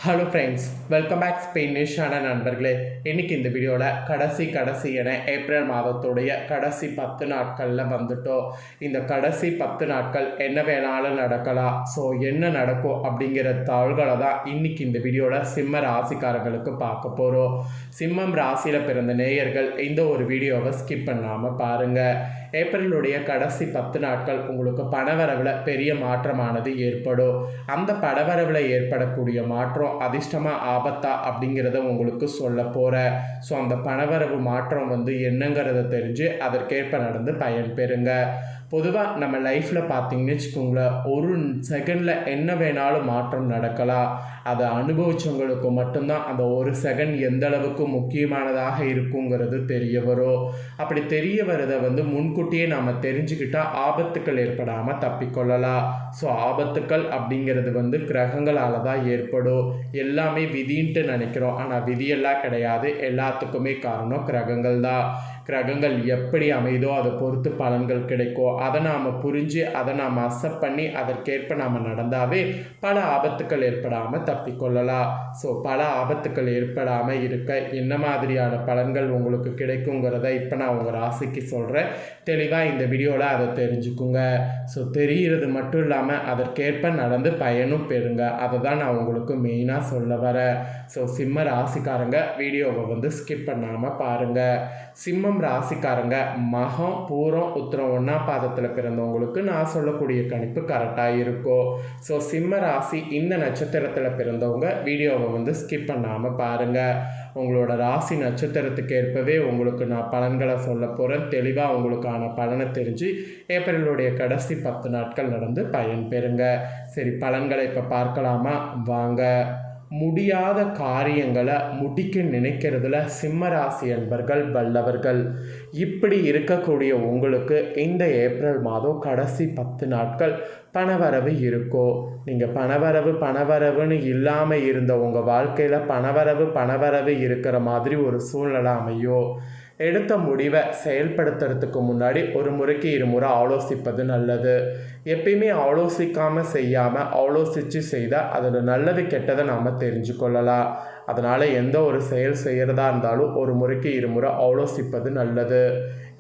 Hello friends, welcome back ஸ்பெயினிஷான நண்பர்களே. இன்றைக்கி இந்த வீடியோவில் கடைசி என ஏப்ரல் மாதத்துடைய கடைசி 10 நாட்களில் வந்துட்டோம். இந்த கடைசி 10 நாட்கள் என்ன வேணாலும் நடக்கலாம். ஸோ என்ன நடக்கும் அப்படிங்கிற தாள்களை தான் இன்றைக்கி இந்த வீடியோவில் சிம்ம ராசிக்காரங்களுக்கு பார்க்க போகிறோம். சிம்மம் ராசியில் பிறந்த நேயர்கள் இந்த ஒரு வீடியோவை ஸ்கிப் பண்ணாமல் பாருங்கள். ஏப்ரலுடைய கடைசி 10 நாட்கள் உங்களுக்கு பணவரவில் பெரிய மாற்றமானது ஏற்படும். அந்த பணவரவில் ஏற்படக்கூடிய மாற்றம் அதிர்ஷ்டமா ஆபத்தா அப்படிங்கிறத உங்களுக்கு சொல்ல போகிறேன். ஸோ அந்த பணவரவு மாற்றம் என்னங்கிறத தெரிஞ்சு அதற்கேற்ப நடந்து பயன் பெறுங்க. பொதுவாக நம்ம லைஃப்பில் பார்த்தீங்கன்னு வச்சுக்கோங்களேன், ஒரு செகண்டில் என்ன வேணாலும் மாற்றம் நடக்கலாம். அதை அனுபவித்தவங்களுக்கு மட்டும்தான் அந்த ஒரு செகண்ட் எந்த அளவுக்கு முக்கியமானதாக இருக்குங்கிறது தெரிய வரும். அப்படி தெரிய வரதை முன்கூட்டியே நாம் தெரிஞ்சுக்கிட்டால் ஆபத்துக்கள் ஏற்படாமல் தப்பிக்கொள்ளலாம். ஸோ ஆபத்துக்கள் அப்படிங்கிறது கிரகங்களால் தான் ஏற்படும். எல்லாமே விதின்ட்டு நினைக்கிறோம், ஆனால் விதியெல்லாம் கிடையாது. எல்லாத்துக்குமே காரணம் கிரகங்கள் தான். கிரகங்கள் எப்படி அமைதோ அதை பொறுத்து பலன்கள் கிடைக்கும். அதை நாம் புரிஞ்சு அதை நாம் அக்செப்ட் பண்ணி அதற்கேற்ப நாம் நடந்தாவே பல ஆபத்துக்கள் ஏற்படாமல் தப்பிக்கொள்ளலாம். ஸோ பல ஆபத்துக்கள் ஏற்படாமல் இருக்க என்ன மாதிரியான பலன்கள் உங்களுக்கு கிடைக்குங்கிறத இப்போ நான் உங்கள் ராசிக்கு சொல்கிறேன். தெளிவாக இந்த வீடியோவில் அதை தெரிஞ்சுக்குங்க. ஸோ தெரிகிறது மட்டும் இல்லாமல் அதற்கேற்ப நடந்து பயனும் பெறுங்க. அதை தான் நான் உங்களுக்கு மெயினாக சொல்ல வரேன். ஸோ சிம்ம ராசிக்காரங்க வீடியோவை ஸ்கிப் பண்ணாமல் பாருங்கள். சிம்மம் ராசிக்காரங்க மகம் பூரம் உத்திரம் 1ஆம் பாதத்தில் பிறந்தவங்களுக்கு நான் சொல்லக்கூடிய கணிப்பு கரெக்டாக இருக்கும். ஸோ சிம்ம ராசி இந்த நட்சத்திரத்தில் பிறந்தவங்க வீடியோவை ஸ்கிப் பண்ணாமல் பாருங்கள். உங்களோட ராசி நட்சத்திரத்துக்கு ஏற்பவே உங்களுக்கு நான் பலன்களை சொல்ல போகிறேன். தெளிவாக உங்களுக்கான பலனை தெரிஞ்சு ஏப்ரலுடைய கடைசி 10 நாட்கள் நடந்து பயன் பெறுங்க. சரி, பலன்களை இப்போ பார்க்கலாமா? வாங்க. முடியாத காரியங்களை முடிக்க நினைக்கிறதுல சிம்மராசி என்பர்கள் வல்லவர்கள். இப்படி இருக்கக்கூடிய உங்களுக்கு இந்த ஏப்ரல் மாதம் கடைசி 10 நாட்கள் பணவரவு இருக்கோ. நீங்கள் பணவரவுன்னு இல்லாமல் இருந்த உங்கள் வாழ்க்கையில் பணவரவு இருக்கிற மாதிரி ஒரு சூழ்நிலை அமையோ. எடுத்த முடிவை செயல்படுத்துறதுக்கு முன்னாடி ஒரு முறைக்கு 2 முறை ஆலோசிப்பது நல்லது. எப்பயுமே ஆலோசிக்காமல் செய்யாமல் ஆலோசித்து செய்தால் அதில் நல்லது கெட்டதை நாம் தெரிஞ்சு கொள்ளலாம். அதனால் எந்த ஒரு செயல் செய்கிறதா இருந்தாலும் ஒரு முறைக்கு 2 முறை ஆலோசிப்பது நல்லது.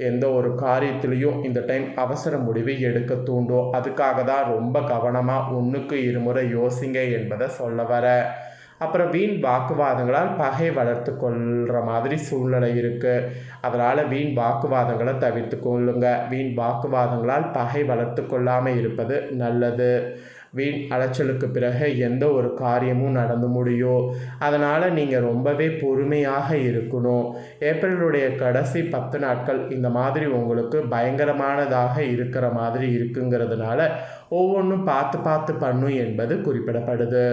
எந்த ஒரு காரியத்திலையும் இந்த டைம் அவசர முடிவை எடுக்க தூண்டும். அதுக்காக தான் ரொம்ப கவனமாக 1க்கு 2 முறை யோசிங்க என்பதை சொல்ல வரேன். அப்புறம் வீண் வாக்குவாதங்களால் பகை வளர்த்து கொள்கிற மாதிரி சூழ்நிலை இருக்குது. அதனால் வீண் வாக்குவாதங்களை தவிர்த்து கொள்ளுங்க. வீண் வாக்குவாதங்களால் பகை வளர்த்து கொள்ளாமல் இருப்பது நல்லது. வீண் அலைச்சலுக்கு பிறகு எந்த ஒரு காரியமும் நடந்து முடியும். அதனால் நீங்கள் ரொம்பவே பொறுமையாக இருக்கணும். ஏப்ரலுடைய கடைசி 10 நாட்கள் இந்த மாதிரி உங்களுக்கு பயங்கரமானதாக இருக்கிற மாதிரி இருக்குங்கிறதுனால ஒவ்வொன்றும் பார்த்து பண்ணும் என்பது குறிப்பிடப்படுது.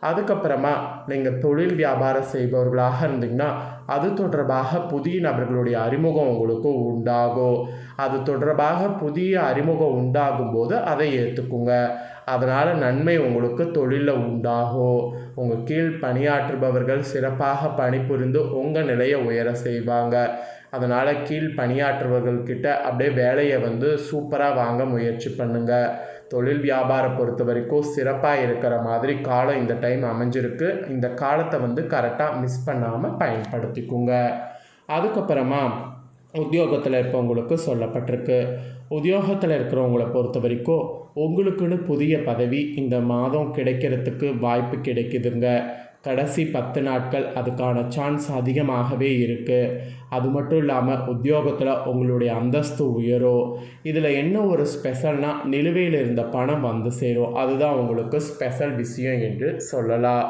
அதுக்கப்புறமா நீங்கள் தொழில் வியாபாரம் செய்பவர்களாக இருந்தீங்கன்னா அது தொடர்பாக புதிய நபர்களுடைய அறிமுகம் உங்களுக்கு உண்டாகும். அது தொடர்பாக புதிய அறிமுகம் உண்டாகும் போது அதை ஏற்றுக்குங்க. அதனால் நன்மை உங்களுக்கு தொழிலில் உண்டாகும். உங்கள் கீழ் பணியாற்றுபவர்கள் சிறப்பாக பணிபுரிந்து உங்கள் நிலையை உயர செய்வாங்க. அதனால் கீழ் பணியாற்றுபவர்கள்கிட்ட அப்படியே வேலையை சூப்பராக வாங்க முயற்சி பண்ணுங்கள். தொழில் வியாபாரம் பொறுத்த வரைக்கும் சிறப்பாக இருக்கிற மாதிரி காலம் இந்த டைம் அமைஞ்சிருக்கு. இந்த காலத்தை கரெக்டாக மிஸ் பண்ணாமல் பயன்படுத்திக்குங்க. அதுக்கப்புறமா உத்தியோகத்தில் இருப்பவங்களுக்கு சொல்லப்பட்டிருக்கு. உத்தியோகத்தில் இருக்கிறவங்களை பொறுத்த வரைக்கும் உங்களுக்குன்னு புதிய பதவி இந்த மாதம் கிடைக்கிறதுக்கு வாய்ப்பு கிடைக்குதுங்க. கடைசி 10 நாட்கள் அதுக்கான சான்ஸ் அதிகமாகவே இருக்குது. அது மட்டும் இல்லாமல் உத்தியோகத்தில் உங்களுடைய அந்தஸ்து உயரும். இதில் என்ன ஒரு ஸ்பெஷல்னால் நிலுவையில் இருந்த பணம் சேரும். அதுதான் உங்களுக்கு ஸ்பெஷல் விஷயம் என்று சொல்லலாம்.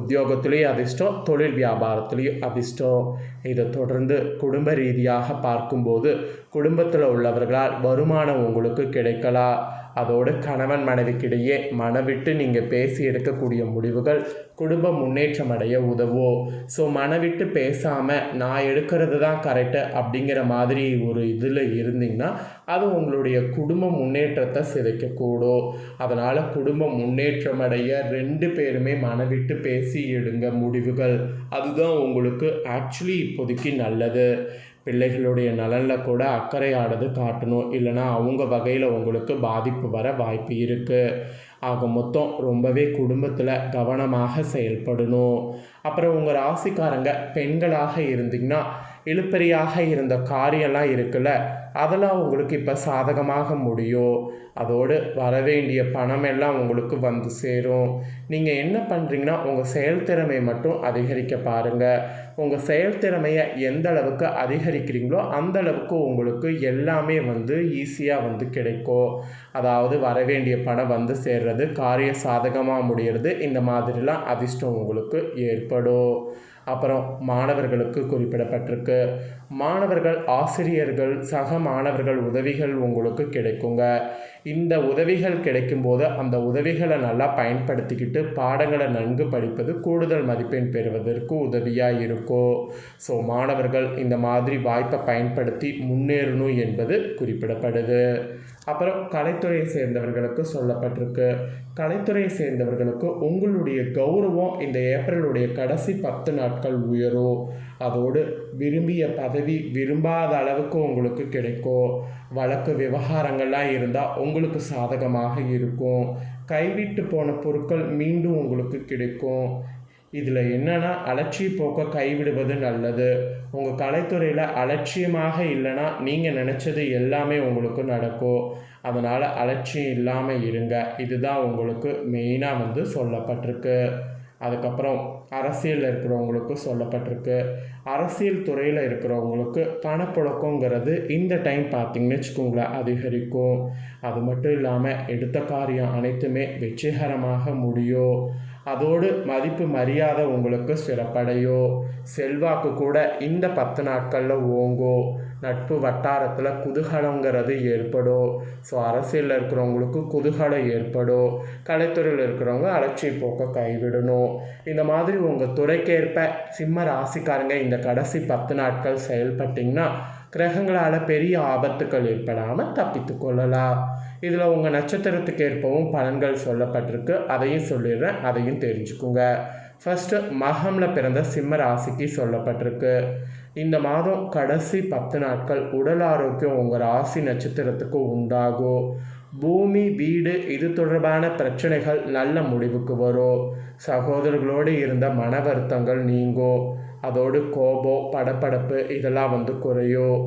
உத்தியோகத்துலேயும் அதிர்ஷ்டம், தொழில் வியாபாரத்துலேயும் அதிர்ஷ்டம். இதை தொடர்ந்து குடும்ப ரீதியாக பார்க்கும்போது குடும்பத்தில் உள்ளவர்களால் வருமானம் உங்களுக்கு கிடைக்கலாம். அதோடு கணவன் மனைவிக்கிடையே மனவிட்டு நீங்கள் பேசி எடுக்கக்கூடிய முடிவுகள் குடும்ப முன்னேற்றம் அடைய உதவும். ஸோ மனவிட்டு பேசாமல் நான் எடுக்கிறது தான் கரெக்டு அப்படிங்கிற மாதிரி ஒரு இதில் இருந்தீங்கன்னா அது உங்களுடைய குடும்ப முன்னேற்றத்தை சிதைக்கக்கூடும். அதனால் குடும்ப முன்னேற்றம் அடைய 2 பேருமே மனவிட்டு பேசி எடுங்க முடிவுகள். அதுதான் உங்களுக்கு ஆக்சுவலி இப்போதைக்கு நல்லது. பிள்ளைகளுடைய நலனில் கூட அக்கறையானது காட்டணும். இல்லைனா அவங்க வகையில் உங்களுக்கு பாதிப்பு வர வாய்ப்பு இருக்குது. ஆக மொத்தம் ரொம்பவே குடும்பத்தில் கவனமாக செயல்படணும். அப்புறம் உங்கள் ராசிக்காரங்க பெண்களாக இருந்தீங்கன்னா இழுப்பறியாக இருந்த காரியம்லாம் இருக்குல்ல, அதெல்லாம் உங்களுக்கு இப்போ சாதகமாக முடியும். அதோடு வரவேண்டிய பணம் எல்லாம் உங்களுக்கு வந்து சேரும். நீங்கள் என்ன பண்ணுறீங்கன்னா உங்கள் செயல்திறமை மட்டும் அதிகரிக்க பாருங்கள். உங்கள் செயல்திறமையை எந்த அளவுக்கு அதிகரிக்கிறீங்களோ அந்த அளவுக்கு உங்களுக்கு எல்லாமே வந்து ஈஸியாக வந்து கிடைக்கும். அதாவது வரவேண்டிய பணம் வந்து சேர்றது, காரிய சாதகமாக முடிகிறது, இந்த மாதிரிலாம் அதிர்ஷ்டம் உங்களுக்கு ஏற்படும். அப்புறம் மாணவர்களுக்கு குறிப்பிடப்பட்டிருக்கு. மாணவர்கள், ஆசிரியர்கள், சக மாணவர்கள் உதவிகள் உங்களுக்கு கிடைக்குங்க. இந்த உதவிகள் கிடைக்கும்போது அந்த உதவிகளை நல்லா பயன்படுத்திக்கிட்டு பாடங்களை நன்கு படிப்பது கூடுதல் மதிப்பெண் பெறுவதற்கு உதவியாக இருக்கும். ஸோ மாணவர்கள் இந்த மாதிரி வாய்ப்பை பயன்படுத்தி முன்னேறணும் என்பது குறிப்பிடப்படுது. அப்புறம் கலைத்துறையை சேர்ந்தவர்களுக்கு சொல்லப்பட்டிருக்கு. கலைத்துறையை சேர்ந்தவர்களுக்கு உங்களுடைய கௌரவம் இந்த ஏப்ரலுடைய கடைசி 10 நாட்கள் உயரும். அதோடு விரும்பிய பதவி விரும்பாத அளவுக்கு உங்களுக்கு கிடைக்கும். வழக்கு விவகாரங்கள்லாம் இருந்தால் உங்களுக்கு சாதகமாக இருக்கும். கைவிட்டு போன பொருட்கள் மீண்டும் உங்களுக்கு கிடைக்கும். இதில் என்னென்னா அலட்சிய போக்க கைவிடுவது நல்லது. உங்கள் கலைத்துறையில் அலட்சியமாக இல்லைன்னா நீங்கள் நினச்சது எல்லாமே உங்களுக்கு நடக்கும். அதனால் அலட்சியம் இல்லாமல் இருங்க. இதுதான் உங்களுக்கு மெயினாக வந்து சொல்லப்பட்டிருக்கு. அதுக்கப்புறம் அரசியலில் இருக்கிறவங்களுக்கு சொல்லப்பட்டிருக்கு. அரசியல் துறையில் இருக்கிறவங்களுக்கு பணப்புழக்கங்கிறது இந்த டைம் பார்த்திங்கன்னு வச்சுக்கோங்களேன் அதிகரிக்கும். அது மட்டும் இல்லாமல் எடுத்த காரியம் அனைத்துமே வெற்றிகரமாக முடியும். அதோடு மதிப்பு மரியாதை உங்களுக்கு சிறப்படையும். செல்வாக்கு கூட இந்த 10 நாட்களில் ஓங்கும். நட்பு வட்டாரத்தில் குதூகலங்கிறது ஏற்படும். ஸோ அரசியலில் இருக்கிறவங்களுக்கு குதூகலம் ஏற்படும். கலைத்துறையில் இருக்கிறவங்க அலட்சிய போக்க கைவிடணும். இந்த மாதிரி உங்கள் துறைக்கேற்ப சிம்ம ராசிக்காரங்க இந்த கடைசி 10 நாட்கள் செயல்பட்டிங்கன்னா கிரகங்களால் பெரிய ஆபத்துக்கள் ஏற்படாமல் தப்பித்து கொள்ளலாம். இதில் உங்கள் நட்சத்திரத்துக்கு ஏற்பவும் பலன்கள் சொல்லப்பட்டிருக்கு. அதையும் சொல்லிடுறேன், அதையும் தெரிஞ்சுக்குங்க. ஃபஸ்ட்டு மகமில் பிறந்த சிம்ம ராசிக்கு சொல்லப்பட்டிருக்கு. இந்த மாதம் கடைசி 10 நாட்கள் உடல் ஆரோக்கியம் உங்கள் ராசி நட்சத்திரத்துக்கு உண்டாகும். பூமி, வீடு இது தொடர்பான பிரச்சனைகள் நல்ல முடிவுக்கு வரும். சகோதரர்களோடு இருந்த மன வருத்தங்கள் நீங்கும். அதோடு கோபம், படபடப்பு இதெல்லாம் வந்து குறையும்.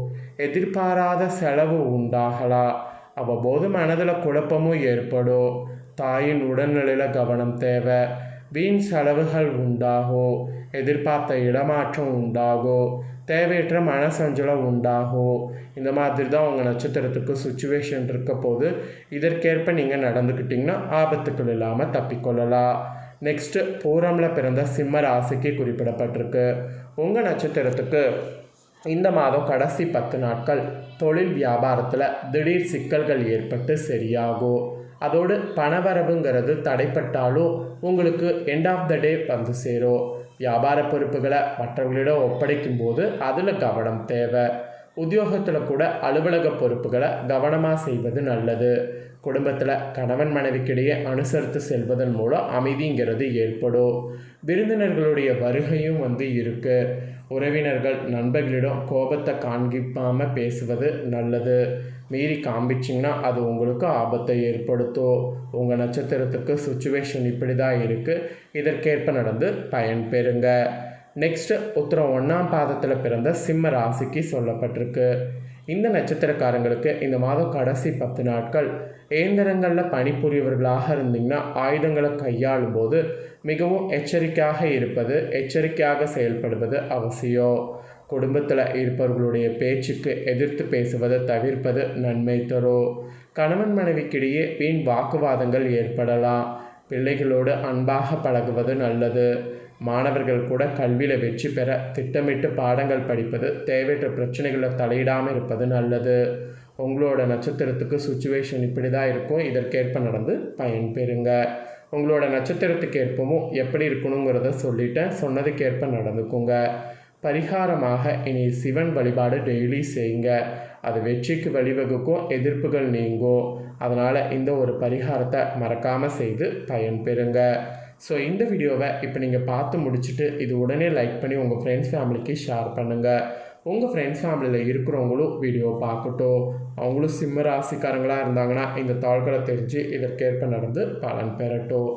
எதிர்பாராத செலவு உண்டாகலாம். அவ்வப்போது மனதில் குழப்பமும் ஏற்படும். தாயின் உடல்நிலையில் கவனம் தேவை. வீண் செலவுகள் உண்டாகும். எதிர்பார்த்த இடமாற்றம் உண்டாகும். தேவையற்ற மனசஞ்சலம் உண்டாகும். இந்த மாதிரி தான் உங்கள் நட்சத்திரத்துக்கு சுச்சுவேஷன் இருக்க போது இதற்கேற்ப நீங்கள் நடந்துக்கிட்டிங்கன்னா ஆபத்துக்கள் இல்லாமல் தப்பிக்கொள்ளலாம். நெக்ஸ்ட்டு பூரமில் பிறந்த சிம்ம ராசிக்கு குறிப்பிடப்பட்டிருக்கு. உங்கள் நட்சத்திரத்துக்கு இந்த மாதம் கடைசி 10 நாட்கள் தொழில் வியாபாரத்தில் திடீர் சிக்கல்கள் ஏற்பட்டு சரியாகும். அதோடு பணவரவுங்கிறது தடைப்பட்டாலும் உங்களுக்கு எண்ட் ஆஃப் த டே வந்து சேரும். வியாபார பொறுப்புகளை மற்றவர்களிடம் ஒப்படைக்கும் போது அதில் கவனம் தேவை. உத்தியோகத்தில் கூட அலுவலக பொறுப்புகளை கவனமாக செய்வது நல்லது. குடும்பத்தில் கணவன் மனைவிக்கிடையே அனுசரித்து செல்வதன் மூலம் அமைதிங்கிறது ஏற்படும். விருந்தினர்களுடைய வருகையும் வந்து இருக்குது. உறவினர்கள் நண்பர்களிடம் கோபத்தை காண்பிக்காமல் பேசுவது நல்லது. மீறி காண்பிச்சிங்கன்னா அது உங்களுக்கு ஆபத்தை ஏற்படுத்தும். உங்கள் நட்சத்திரத்துக்கு சுச்சுவேஷன் இப்படி தான் இருக்குது. இதற்கேற்ப நடந்து பயன் பெறுங்க. நெக்ஸ்ட்டு உத்திரம் 1ஆம் பாதத்தில் பிறந்த சிம்ம ராசிக்கு சொல்லப்பட்டிருக்கு. இந்த நட்சத்திரக்காரங்களுக்கு இந்த மாதம் கடைசி 10 நாட்கள் இயந்திரங்களில் பணிபுரியவர்களாக இருந்தீங்கன்னா ஆயுதங்களை கையாளும் போது மிகவும் எச்சரிக்கையாக செயல்படுவது அவசியம். குடும்பத்தில் இருப்பவர்களுடைய பேச்சுக்கு எதிர்த்து பேசுவதை தவிர்ப்பது நன்மை தரும். கணவன் மனைவிக்கிடையே வீண் வாக்குவாதங்கள் ஏற்படலாம். பிள்ளைகளோடு அன்பாக பழகுவது நல்லது. மாணவர்கள் கூட கல்வியில் வெற்றி பெற திட்டமிட்டு பாடங்கள் படிப்பது, தேவையற்ற பிரச்சனைகளில் தலையிடாமல் இருப்பது நல்லது. உங்களோட நட்சத்திரத்துக்கு சுச்சுவேஷன் இப்படி தான் இருக்கும். இதற்கேற்ப நடந்து பயன் பெறுங்க. உங்களோட நட்சத்திரத்துக்கு ஏற்பவும் எப்படி இருக்கணுங்கிறத சொல்லிட்டேன். சொன்னதுக்கேற்ப நடந்துக்குங்க. பரிகாரமாக இனி சிவன் வழிபாடு டெய்லி செய்யுங்க. அது வெற்றிக்கு வழிவகுக்கும், எதிர்ப்புகள் நீங்கும். அதனால் இந்த ஒரு பரிகாரத்தை மறக்காமல் செய்து பயன் பெறுங்க. ஸோ இந்த வீடியோவை இப்போ நீங்கள் பார்த்து முடிச்சுட்டு இது உடனே லைக் பண்ணி உங்கள் ஃப்ரெண்ட்ஸ் ஃபேமிலிக்கு ஷேர் பண்ணுங்கள். உங்கள் ஃப்ரெண்ட்ஸ் ஃபேமிலியில் இருக்கிறவங்களும் வீடியோ பார்க்கட்டும். அவங்களும் சிம்ம ராசிக்காரங்களாக இருந்தாங்கன்னா இந்த தாள்களை தெரிஞ்சு இதற்கேற்ப நடந்து பலன் பெறட்டும்.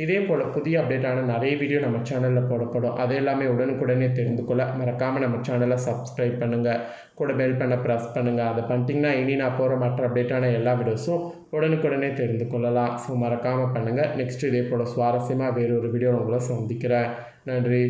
இதே போல் புதிய அப்டேட்டான நிறைய வீடியோ நம்ம சேனலில் போடப்படும். அது எல்லாமே உடனுக்குடனே தெரிந்து கொள்ள மறக்காமல் நம்ம சேனலை சப்ஸ்கிரைப் பண்ணுங்கள். கூட பெல் பண்ண ப்ரெஸ் பண்ணுங்கள். அதை பண்ணிட்டீங்கன்னா இனி நான் போகிற மற்ற அப்டேட்டான எல்லா வீடியோஸும் உடனுக்குடனே தெரிந்து கொள்ளலாம். ஸோ மறக்காமல் பண்ணுங்கள். நெக்ஸ்ட் இதே போல் சுவாரஸ்யமாக வேறொரு வீடியோ உங்களை சந்திக்கிறேன். நன்றி.